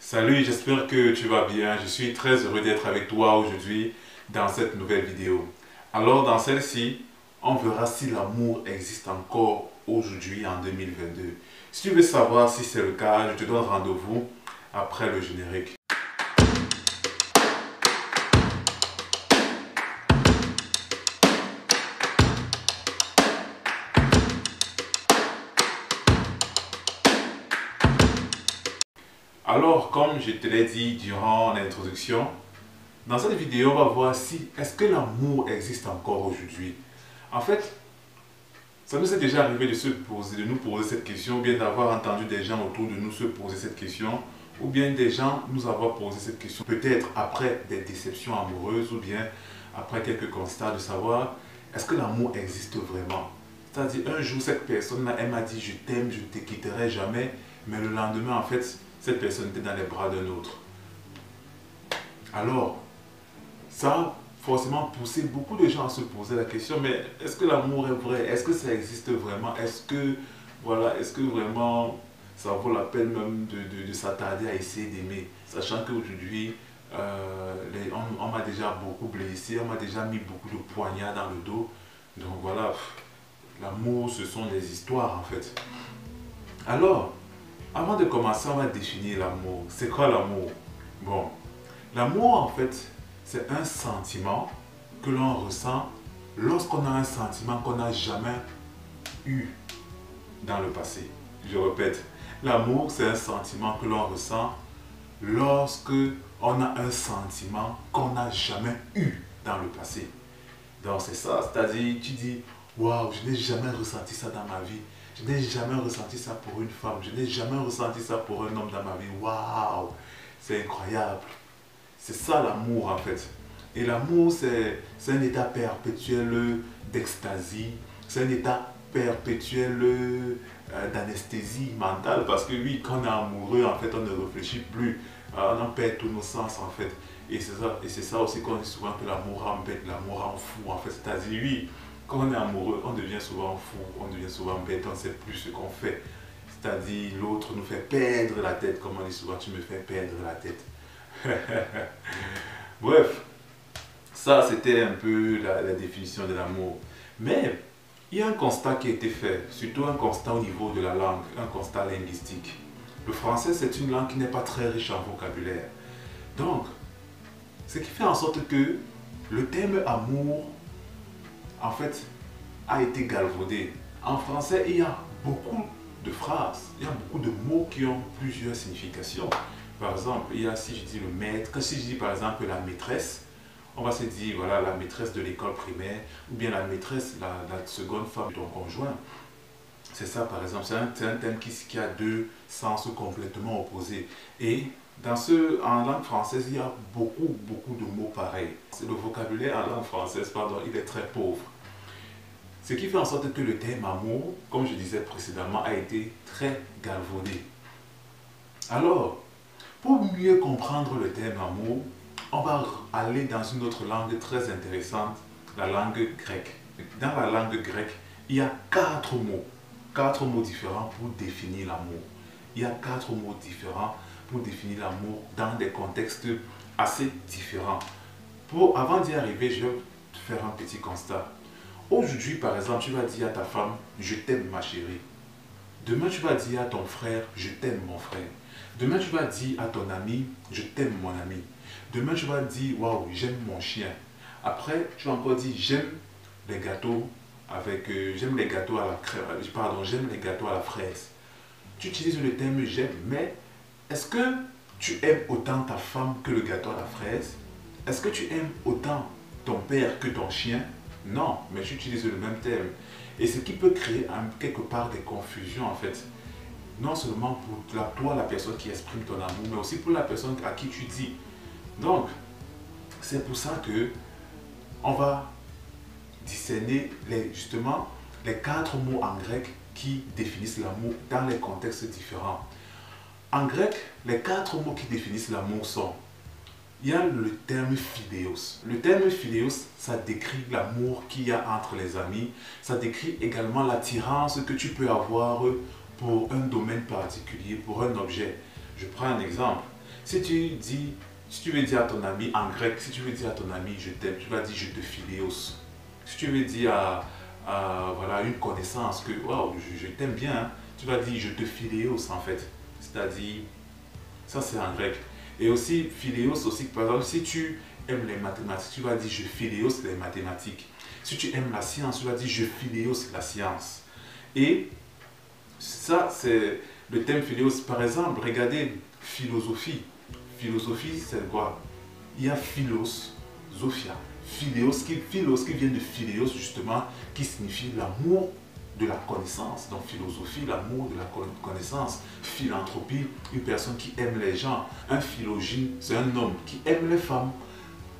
Salut, j'espère que tu vas bien. Je suis très heureux d'être avec toi aujourd'hui dans cette nouvelle vidéo. Alors dans celle-ci, on verra si l'amour existe encore aujourd'hui en 2022. Si tu veux savoir si c'est le cas, je te donne rendez-vous après le générique. Alors, comme je te l'ai dit durant l'introduction, dans cette vidéo, on va voir si est-ce que l'amour existe encore aujourd'hui. En fait, ça nous est déjà arrivé de nous poser cette question, ou bien d'avoir entendu des gens autour de nous se poser cette question, ou bien des gens nous avoir posé cette question, peut-être après des déceptions amoureuses, ou bien après quelques constats de savoir, est-ce que l'amour existe vraiment? C'est-à-dire, un jour, cette personne-là, elle m'a dit, je t'aime, je ne te quitterai jamais, mais le lendemain, en fait, cette personne était dans les bras d'un autre. Alors, ça a forcément poussé beaucoup de gens à se poser la question, mais est-ce que l'amour est vrai? Est-ce que ça existe vraiment? Est-ce que vraiment ça vaut la peine même de s'attarder à essayer d'aimer? Sachant qu'aujourd'hui, on m'a déjà beaucoup blessé, on m'a déjà mis beaucoup de poignards dans le dos. Donc voilà, l'amour, ce sont des histoires en fait. Alors, avant de commencer, on va définir l'amour. C'est quoi l'amour? Bon, l'amour en fait, c'est un sentiment que l'on ressent lorsqu'on a un sentiment qu'on n'a jamais eu dans le passé. Je répète, l'amour, c'est un sentiment que l'on ressent lorsque on a un sentiment qu'on n'a jamais eu dans le passé. Donc c'est ça, c'est-à-dire tu dis, waouh, je n'ai jamais ressenti ça dans ma vie. Je n'ai jamais ressenti ça pour une femme. Je n'ai jamais ressenti ça pour un homme dans ma vie. Waouh, c'est incroyable. C'est ça l'amour en fait. Et l'amour, c'est un état perpétuel d'extasie, c'est un état perpétuel d'anesthésie mentale. Parce que oui, quand on est amoureux, en fait, on ne réfléchit plus. On en perd tous nos sens en fait. Et c'est ça aussi qu'on dit souvent que l'amour rend bête, l'amour rend fou en fait. C'est-à-dire, oui, quand on est amoureux, on devient souvent fou, on devient souvent bête, on ne sait plus ce qu'on fait. C'est-à-dire, l'autre nous fait perdre la tête, comme on dit souvent, tu me fais perdre la tête. Bref, ça c'était un peu la définition de l'amour. Mais il y a un constat qui a été fait, surtout un constat au niveau de la langue, un constat linguistique. Le français, c'est une langue qui n'est pas très riche en vocabulaire. Donc, ce qui fait en sorte que le terme amour, en fait, a été galvaudé. En français, il y a beaucoup de phrases, il y a beaucoup de mots qui ont plusieurs significations. Par exemple, il y a, si je dis le maître, si je dis par exemple la maîtresse, on va se dire, voilà, la maîtresse de l'école primaire, ou bien la maîtresse, la seconde femme de ton conjoint. C'est ça, par exemple, c'est un thème qui a deux sens complètement opposés. Et en langue française, il y a beaucoup de mots pareils. Le vocabulaire en langue française, pardon, il est très pauvre. Ce qui fait en sorte que le terme amour, comme je disais précédemment, a été très galvaudé. Alors, pour mieux comprendre le terme amour, on va aller dans une autre langue très intéressante, la langue grecque. Dans la langue grecque, il y a quatre mots différents pour définir l'amour. Il y a quatre mots différents pour définir l'amour dans des contextes assez différents. Avant d'y arriver, je vais te faire un petit constat. Aujourd'hui, par exemple, tu vas dire à ta femme, je t'aime ma chérie. Demain, tu vas dire à ton frère, je t'aime mon frère. Demain, tu vas dire à ton ami, je t'aime mon ami. Demain, tu vas dire, waouh, j'aime mon chien. Après, tu vas encore dire, j'aime les gâteaux j'aime les gâteaux à la crème, pardon, j'aime les gâteaux à la fraise. Tu utilises le terme j'aime, mais est-ce que tu aimes autant ta femme que le gâteau à la fraise? Est-ce que tu aimes autant ton père que ton chien? Non, mais tu utilises le même terme. Et ce qui peut créer quelque part des confusions en fait. Non seulement pour toi, la personne qui exprime ton amour, mais aussi pour la personne à qui tu dis. Donc, c'est pour ça que on va discerner justement les quatre mots en grec qui définissent l'amour dans les contextes différents. En grec, les quatre mots qui définissent l'amour sont, il y a le terme philéos. Le terme philéos, ça décrit l'amour qu'il y a entre les amis. Ça décrit également l'attirance que tu peux avoir pour un domaine particulier, pour un objet. Je prends un exemple. Si tu veux dire à ton ami en grec, si tu veux dire à ton ami je t'aime, tu vas dire je te philéos. Si tu veux dire voilà, une connaissance que waouh, je t'aime bien, hein, tu vas dire je te philéos en fait. C'est-à-dire, ça c'est en grec. Et aussi, philéos aussi, par exemple, si tu aimes les mathématiques, tu vas dire je philéos les mathématiques. Si tu aimes la science, tu vas dire je philéos la science. Et ça, c'est le thème philéos. Par exemple, regardez philosophie. Philosophie, c'est quoi? Il y a philos, Sophia. Philos qui vient de philéos justement, qui signifie l'amour de la connaissance. Donc philosophie, l'amour de la connaissance. Philanthropie, une personne qui aime les gens. Un philogyne, c'est un homme qui aime les femmes.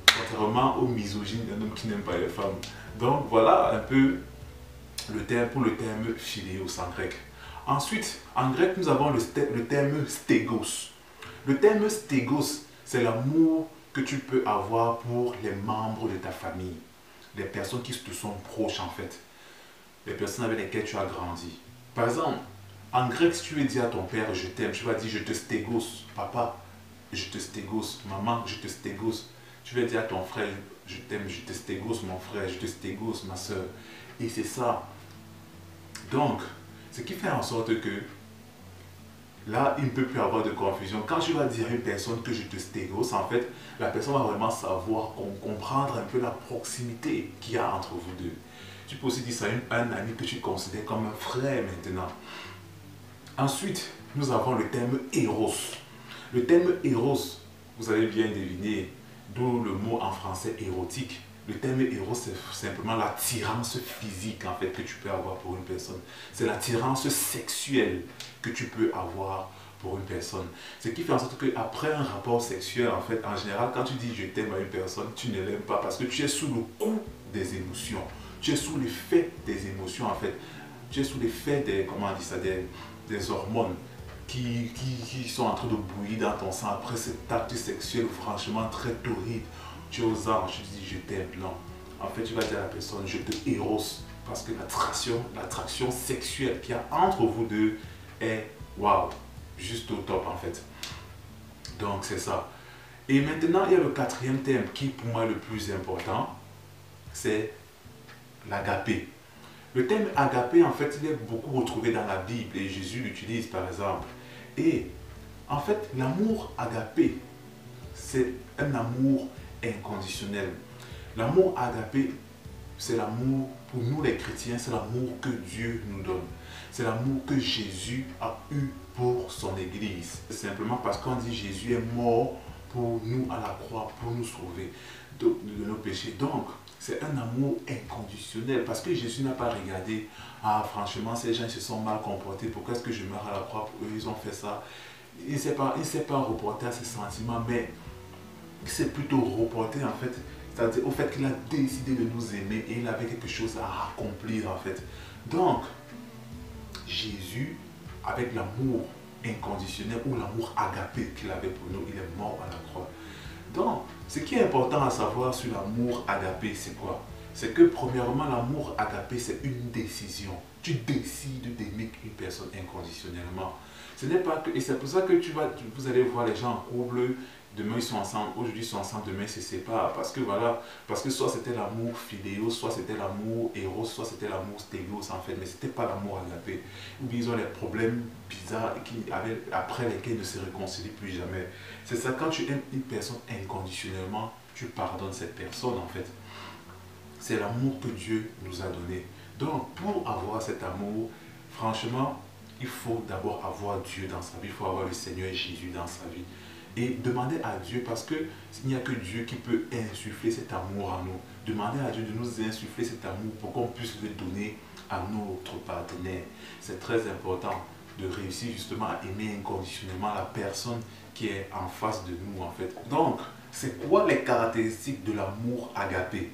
Contrairement au misogyne, un homme qui n'aime pas les femmes. Donc voilà un peu le terme pour le terme philéos en grec. Ensuite, en grec, nous avons le terme stégos. Le terme stégos, c'est l'amour que tu peux avoir pour les membres de ta famille. Les personnes qui te sont proches en fait. Les personnes avec lesquelles tu as grandi. Par exemple, en grec, si tu veux dire à ton père je t'aime, tu vas dire je te stégos. Papa, je te stégos. Maman, je te stégos. Tu vas dire à ton frère je t'aime, je te stégos mon frère, je te stégos ma soeur. Et c'est ça. Donc, ce qui fait en sorte que là, il ne peut plus avoir de confusion. Quand tu vas dire à une personne que je te stégos, en fait, la personne va vraiment savoir, comprendre un peu la proximité qu'il y a entre vous deux. Tu peux aussi dire ça à un ami que tu considères comme un frère maintenant. Ensuite, nous avons le terme éros. Le terme éros, vous avez bien deviné, d'où le mot en français érotique. Le terme éros, c'est simplement l'attirance physique en fait que tu peux avoir pour une personne. C'est l'attirance sexuelle que tu peux avoir pour une personne. Ce qui fait en sorte qu'après un rapport sexuel, en fait, en général, quand tu dis je t'aime à une personne, tu ne l'aimes pas parce que tu es sous le coup des émotions. Tu es sous l'effet des émotions en fait. Tu es sous l'effet des, comment on dit ça, des hormones qui sont en train de bouillir dans ton sang après cet acte sexuel franchement très torride. Tu es aux anges, tu dis je t'aime, non. En fait, tu vas dire à la personne je te éros parce que l'attraction sexuelle qu'il y a entre vous deux est waouh, juste au top en fait. Donc c'est ça. Et maintenant, il y a le quatrième thème qui pour moi est le plus important, c'est l'agapé. Le thème agapé, en fait, il est beaucoup retrouvé dans la Bible et Jésus l'utilise par exemple. Et en fait, l'amour agapé, c'est un amour inconditionnel. L'amour agapé, c'est l'amour, pour nous les chrétiens, c'est l'amour que Dieu nous donne. C'est l'amour que Jésus a eu pour son Église. C'est simplement parce qu'on dit Jésus est mort pour nous à la croix, pour nous sauver de nos péchés. Donc, c'est un amour inconditionnel parce que Jésus n'a pas regardé, ah franchement ces gens se sont mal comportés, pourquoi est-ce que je meurs à la croix pour eux, ils ont fait ça. Il ne s'est pas reporté à ses sentiments, mais il s'est plutôt reporté en fait, c'est-à-dire au fait qu'il a décidé de nous aimer et il avait quelque chose à accomplir en fait. Donc, Jésus, avec l'amour inconditionnel ou l'amour agapé qu'il avait pour nous, il est mort à la croix. Donc, ce qui est important à savoir sur l'amour agapé, c'est quoi? C'est que premièrement, l'amour agapé, c'est une décision. Tu décides d'aimer une personne inconditionnellement. Ce n'est pas que, et c'est pour ça que vous allez voir les gens en couple, demain ils sont ensemble, aujourd'hui ils sont ensemble, demain ils se séparent. Parce que voilà, parce que soit c'était l'amour philéos, soit c'était l'amour éros, soit c'était l'amour stégos en fait, mais c'était pas l'amour agapé. Ou bien ils ont des problèmes bizarres après lesquels ils ne se réconcilient plus jamais. C'est ça, quand tu aimes une personne inconditionnellement, tu pardonnes cette personne en fait. C'est l'amour que Dieu nous a donné. Donc pour avoir cet amour, franchement, il faut d'abord avoir Dieu dans sa vie, il faut avoir le Seigneur Jésus dans sa vie. Et demander à Dieu, parce qu'il n'y a que Dieu qui peut insuffler cet amour en nous. Demander à Dieu de nous insuffler cet amour pour qu'on puisse le donner à notre partenaire. C'est très important de réussir justement à aimer inconditionnellement la personne qui est en face de nous en fait. Donc, c'est quoi les caractéristiques de l'amour agapé?